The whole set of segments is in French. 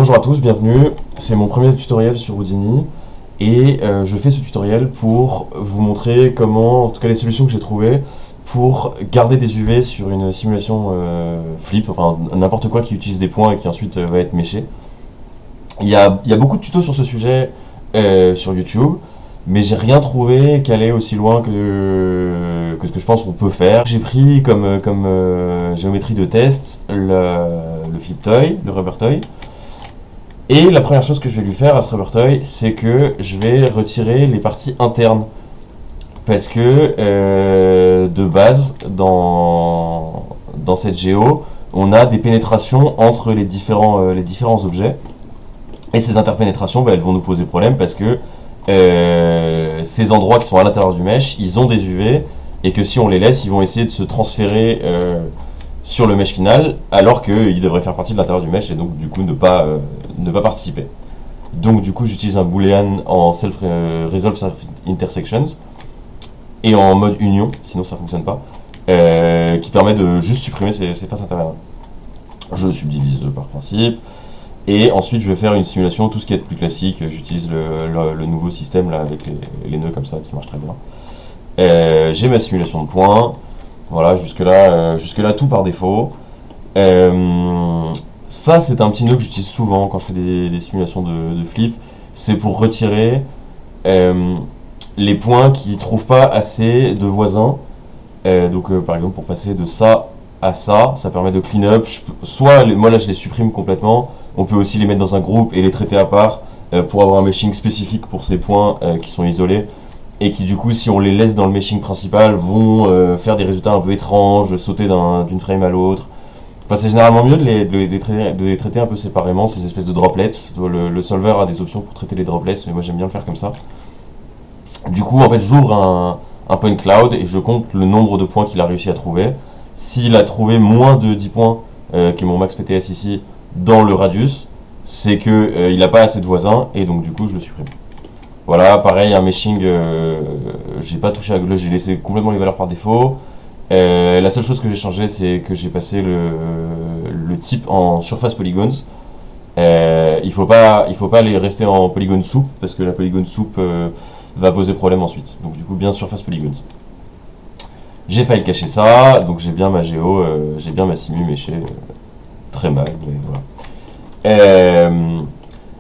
Bonjour à tous, bienvenue. C'est mon premier tutoriel sur Houdini et je fais ce tutoriel pour vous montrer comment, en tout cas les solutions que j'ai trouvées pour garder des UV sur une simulation flip, enfin n'importe quoi qui utilise des points et qui ensuite va être méché. Il y a beaucoup de tutos sur ce sujet sur YouTube, mais j'ai rien trouvé qui allait aussi loin que ce que je pense qu'on peut faire. J'ai pris comme géométrie de test le flip toy, le rubber toy. Et la première chose que je vais lui faire à ce rubber toy, c'est que je vais retirer les parties internes. Parce que de base, dans cette géo, on a des pénétrations entre les différents objets. Et ces interpénétrations, elles vont nous poser problème parce que ces endroits qui sont à l'intérieur du mesh, ils ont des UV. Et que si on les laisse, ils vont essayer de se transférer sur le mesh final, alors qu'ils devraient faire partie de l'intérieur du mesh et donc du coup ne pas participer. Donc du coup j'utilise un boolean en resolve self intersections et en mode union, sinon ça fonctionne pas, qui permet de juste supprimer ces faces intermédiaires. Je subdivise par principe et ensuite je vais faire une simulation, tout ce qui est plus classique. J'utilise le nouveau système là avec les nœuds comme ça qui marche très bien. J'ai ma simulation de points. Voilà, jusque là tout par défaut. Ça, c'est un petit nœud que j'utilise souvent quand je fais des simulations de flip. C'est pour retirer les points qui ne trouvent pas assez de voisins. Par exemple, pour passer de ça à ça permet de clean up. Moi là, je les supprime complètement. On peut aussi les mettre dans un groupe et les traiter à part pour avoir un meshing spécifique pour ces points qui sont isolés. Et qui du coup, si on les laisse dans le meshing principal, vont faire des résultats un peu étranges, sauter d'une frame à l'autre. Enfin, c'est généralement mieux de les traiter un peu séparément, ces espèces de droplets. Le solver a des options pour traiter les droplets, mais moi j'aime bien le faire comme ça. Du coup, en fait, j'ouvre un point cloud et je compte le nombre de points qu'il a réussi à trouver. S'il a trouvé moins de 10 points, qui est mon max PTS ici, dans le radius, c'est qu'il n'a pas assez de voisins et donc du coup je le supprime. Voilà, pareil, un meshing, j'ai pas touché à Glue, j'ai laissé complètement les valeurs par défaut. La seule chose que j'ai changé, c'est que j'ai passé le type en surface polygons. Il faut pas les rester en polygone soupe, parce que la polygone soupe va poser problème ensuite. Donc du coup, bien surface polygons. J'ai failli cacher ça, donc j'ai bien ma géo, j'ai bien ma simu méchée, très mal, mais voilà.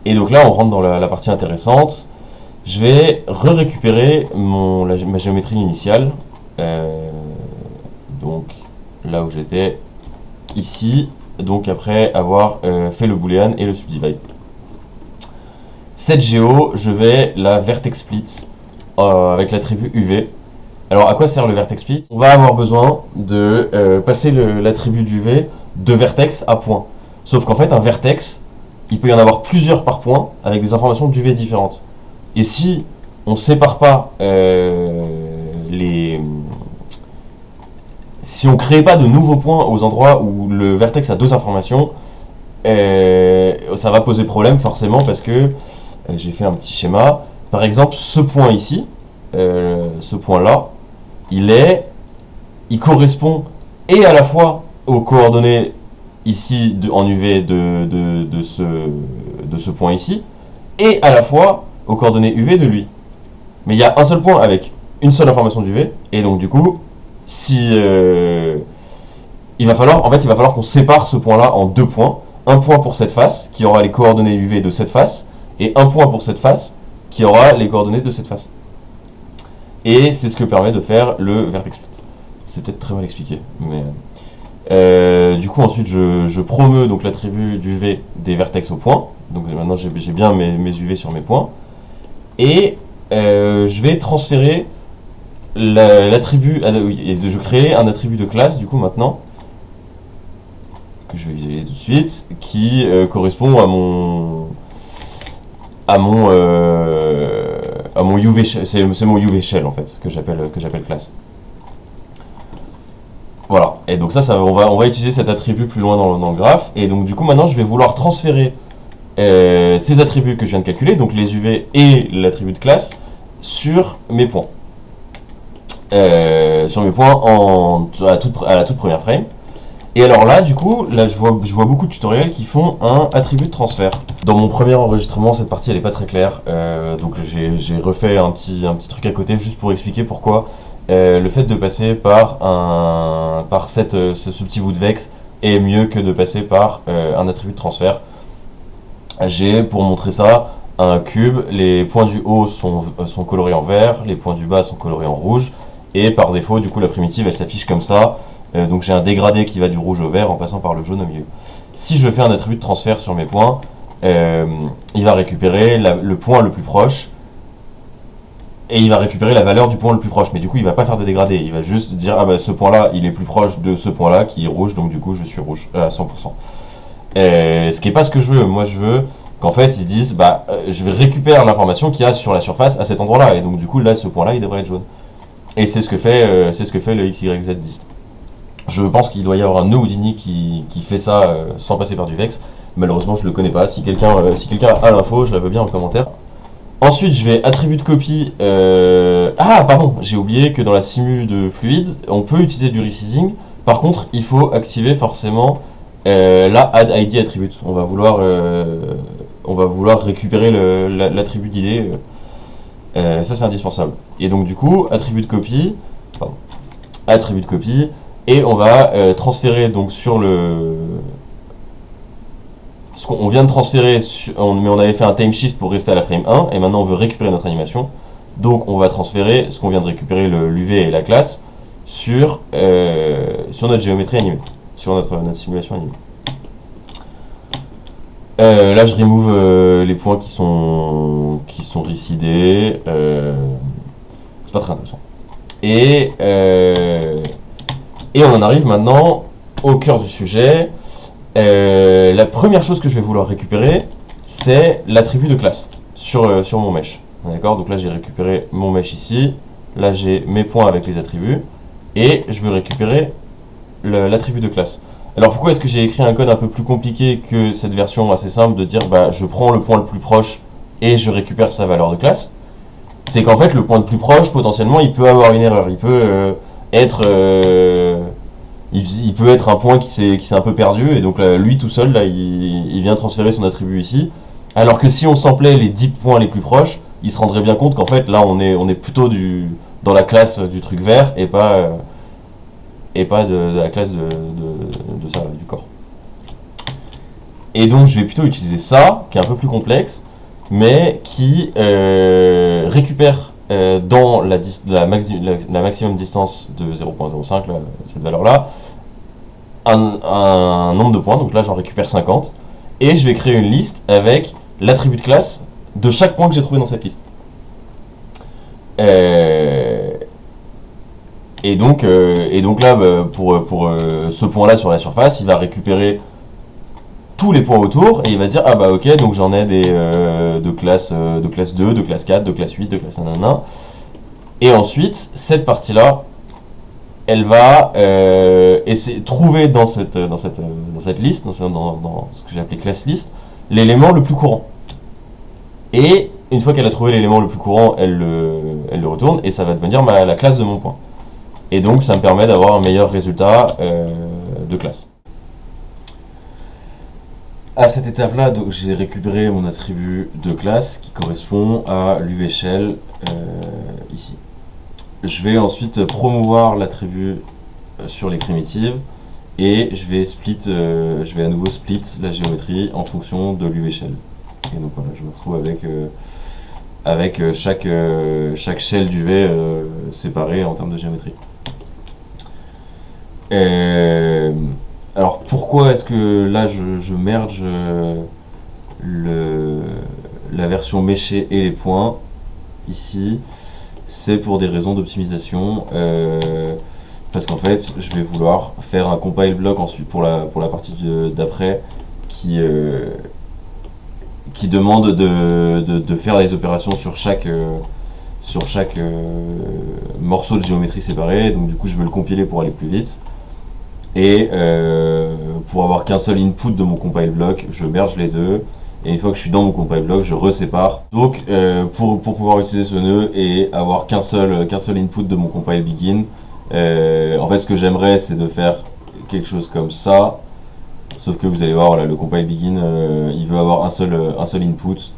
Et donc là, on rentre dans la partie intéressante. Je vais récupérer ma géométrie initiale, donc là où j'étais, ici, donc après avoir fait le boolean et le subdivide. Cette géo, je vais la vertex split avec l'attribut UV. Alors à quoi sert le vertex split? On va avoir besoin de passer l'attribut d'UV de vertex à point. Sauf qu'en fait, un vertex, il peut y en avoir plusieurs par point avec des informations d'UV différentes. Et si on ne sépare pas si on ne crée pas de nouveaux points aux endroits où le vertex a deux informations, ça va poser problème forcément parce que j'ai fait un petit schéma. Par exemple, ce point ici, ce point-là, il correspond et à la fois aux coordonnées ici en UV de ce point ici, et à la fois aux coordonnées UV de lui. Mais il y a un seul point avec une seule information d'UV, et donc du coup, il va falloir qu'on sépare ce point-là en deux points. Un point pour cette face, qui aura les coordonnées UV de cette face, et un point pour cette face, qui aura les coordonnées de cette face. Et c'est ce que permet de faire le vertex split. C'est peut-être très mal expliqué, mais... du coup, ensuite, je promeus donc l'attribut d'UV des vertex au point. Donc maintenant, j'ai bien mes UV sur mes points. Et je vais transférer l'attribut, je crée un attribut de classe du coup maintenant, que je vais visualiser tout de suite, qui correspond à mon UV shell, c'est mon UV shell en fait, que j'appelle classe. Voilà, et donc on va utiliser cet attribut plus loin dans le graphe, et donc du coup maintenant je vais vouloir transférer ces attributs que je viens de calculer, donc les UV et l'attribut de classe, sur mes points. À la toute première frame. Et alors là, du coup, là je vois beaucoup de tutoriels qui font un attribut de transfert. Dans mon premier enregistrement, cette partie elle est pas très claire, donc j'ai refait un petit truc à côté juste pour expliquer pourquoi le fait de passer par ce petit bout de vex est mieux que de passer par un attribut de transfert. J'ai, pour montrer ça, un cube, les points du haut sont colorés en vert, les points du bas sont colorés en rouge, et par défaut, du coup, la primitive elle s'affiche comme ça. Donc j'ai un dégradé qui va du rouge au vert en passant par le jaune au milieu. Si je fais un attribut de transfert sur mes points, il va récupérer le point le plus proche et il va récupérer la valeur du point le plus proche. Mais du coup, il va pas faire de dégradé. Il va juste dire ah bah ce point-là, il est plus proche de ce point-là qui est rouge, donc du coup je suis rouge à 100%. Ce qui est pas ce que je veux. Moi, je veux qu'en fait ils disent bah je vais récupérer l'information qu'il y a sur la surface à cet endroit-là et donc du coup là ce point-là il devrait être jaune. Et c'est ce que fait le XYZ dist. Je pense qu'il doit y avoir un nœud Houdini qui fait ça sans passer par du vex. Malheureusement, je le connais pas. Si quelqu'un a l'info, je la veux bien en commentaire. Ensuite, je vais attribut de copie. Ah, pardon, j'ai oublié que dans la simu de fluide, on peut utiliser du resizing. Par contre, il faut activer forcément la add id attribute. On va vouloir récupérer l'attribut d'id. Ça, c'est indispensable. Et donc, du coup, attribut de copie. Pardon. Attribut de copie. Et on va transférer donc sur ce qu'on vient de transférer, mais on avait fait un time shift pour rester à la frame 1, et maintenant on veut récupérer notre animation. Donc on va transférer ce qu'on vient de récupérer, l'UV et la classe, sur notre géométrie animée, sur notre simulation animée. Là je remove les points qui sont reseedés, c'est pas très intéressant. Et on en arrive maintenant au cœur du sujet. La première chose que je vais vouloir récupérer, c'est l'attribut de classe sur mon mesh. D'accord, donc là j'ai récupéré mon mesh ici. Là j'ai mes points avec les attributs. Et je veux récupérer l'attribut de classe. Alors pourquoi est-ce que j'ai écrit un code un peu plus compliqué que cette version assez simple de dire bah je prends le point le plus proche et je récupère sa valeur de classe? C'est qu'en fait le point le plus proche potentiellement il peut avoir une erreur. Il peut il peut être un point qui s'est un peu perdu et donc là, lui tout seul là il vient transférer son attribut ici, alors que si on samplait les 10 points les plus proches, il se rendrait bien compte qu'en fait là on est plutôt dans la classe du truc vert et pas de la classe de ça là, du corps. Et donc je vais plutôt utiliser ça qui est un peu plus complexe mais qui récupère dans la maximum distance de 0.05, cette valeur-là, un nombre de points. Donc là, j'en récupère 50. Et je vais créer une liste avec l'attribut de classe de chaque point que j'ai trouvé dans cette liste. Et donc là, pour ce point-là sur la surface, il va récupérer tous les points autour et il va dire ah bah ok, donc j'en ai des de classe 2, de classe 4, de classe 8, de classe 1. Et ensuite cette partie là elle va essayer de trouver dans cette liste, dans ce que j'ai appelé classe list, l'élément le plus courant. Et une fois qu'elle a trouvé l'élément le plus courant, elle le retourne et ça va devenir la classe de mon point. Et donc ça me permet d'avoir un meilleur résultat de classe. À cette étape-là, j'ai récupéré mon attribut de classe qui correspond à l'UV shell ici. Je vais ensuite promouvoir l'attribut sur les primitives et je vais à nouveau split la géométrie en fonction de l'UV shell. Et donc voilà, je me retrouve avec chaque shell d'UV séparé en termes de géométrie. Alors pourquoi est-ce que là je merge la version méchée et les points ici? C'est pour des raisons d'optimisation, parce qu'en fait je vais vouloir faire un compile block ensuite pour la partie d'après qui demande de faire les opérations sur chaque morceau de géométrie séparé. Donc du coup je veux le compiler pour aller plus vite. Et pour avoir qu'un seul input de mon compile block, je merge les deux. Et une fois que je suis dans mon compile block, je resépare. Donc pour pouvoir utiliser ce nœud et avoir qu'un seul input de mon compile begin, en fait ce que j'aimerais c'est de faire quelque chose comme ça. Sauf que vous allez voir, voilà, le compile begin, il veut avoir un seul input.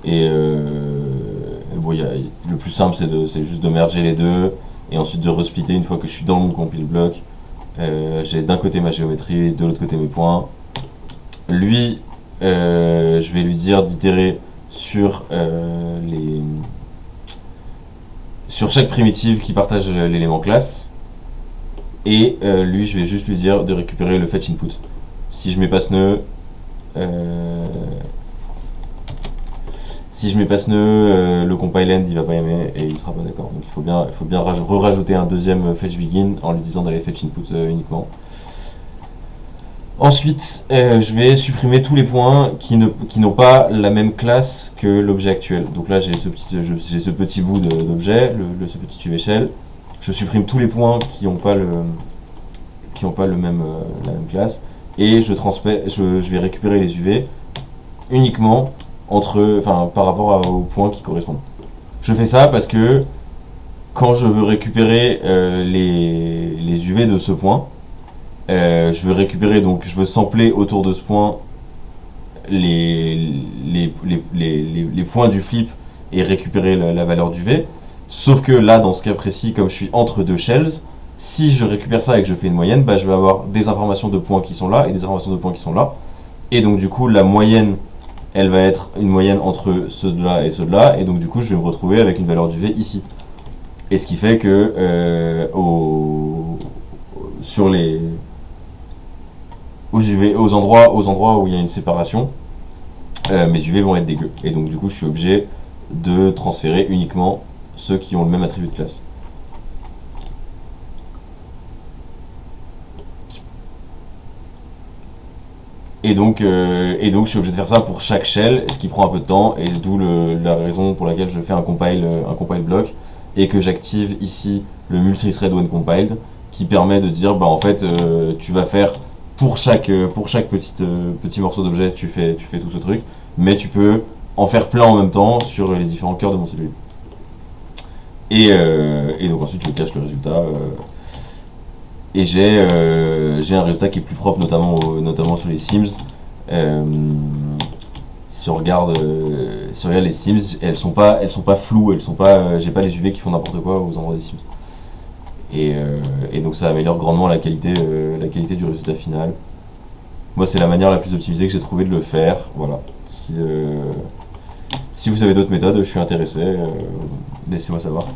Et bon, le plus simple, c'est juste de merger les deux. Et ensuite de resplitter une fois que je suis dans mon compile bloc. J'ai d'un côté ma géométrie, de l'autre côté mes points. Lui, je vais lui dire d'itérer sur sur chaque primitive qui partage l'élément classe. Et lui, je vais juste lui dire de récupérer le fetch input. Si je mets pas ce nœud, le compile end il va pas aimer et il sera pas d'accord. Donc il faut bien rajouter un deuxième fetch begin en lui disant d'aller fetch input uniquement. Ensuite, je vais supprimer tous les points qui n'ont pas la même classe que l'objet actuel. Donc là, j'ai ce petit bout d'objet, ce petit UV shell. Je supprime tous les points qui n'ont pas la même classe. Et je vais récupérer les UV uniquement par rapport aux points qui correspondent. Je fais ça parce que quand je veux récupérer les UV de ce point, je veux récupérer, donc je veux sampler autour de ce point les points du flip et récupérer la valeur d'UV. Sauf que là, dans ce cas précis, comme je suis entre deux shells, si je récupère ça et que je fais une moyenne, je vais avoir des informations de points qui sont là et des informations de points qui sont là. Et donc du coup, la moyenne, elle va être une moyenne entre ceux de là et ceux de là. Et donc du coup, je vais me retrouver avec une valeur d'UV ici. Et ce qui fait que aux endroits où il y a une séparation, mes UV vont être dégueux. Et donc du coup, je suis obligé de transférer uniquement ceux qui ont le même attribut de classe. Et donc je suis obligé de faire ça pour chaque shell, ce qui prend un peu de temps, et d'où la raison pour laquelle je fais un compile block, et que j'active ici le multithread when compiled, qui permet de dire, en fait, tu vas faire pour chaque petit morceau d'objet, tu fais tout ce truc, mais tu peux en faire plein en même temps sur les différents cœurs de mon CPU. Et donc ensuite je cache le résultat. Et j'ai un résultat qui est plus propre, notamment sur les Sims. Si on regarde les Sims, elles sont pas floues, j'ai pas les UV qui font n'importe quoi aux endroits des Sims. Et donc ça améliore grandement la qualité du résultat final. Moi, c'est la manière la plus optimisée que j'ai trouvé de le faire. Voilà. Si vous avez d'autres méthodes, je suis intéressé. Laissez-moi savoir.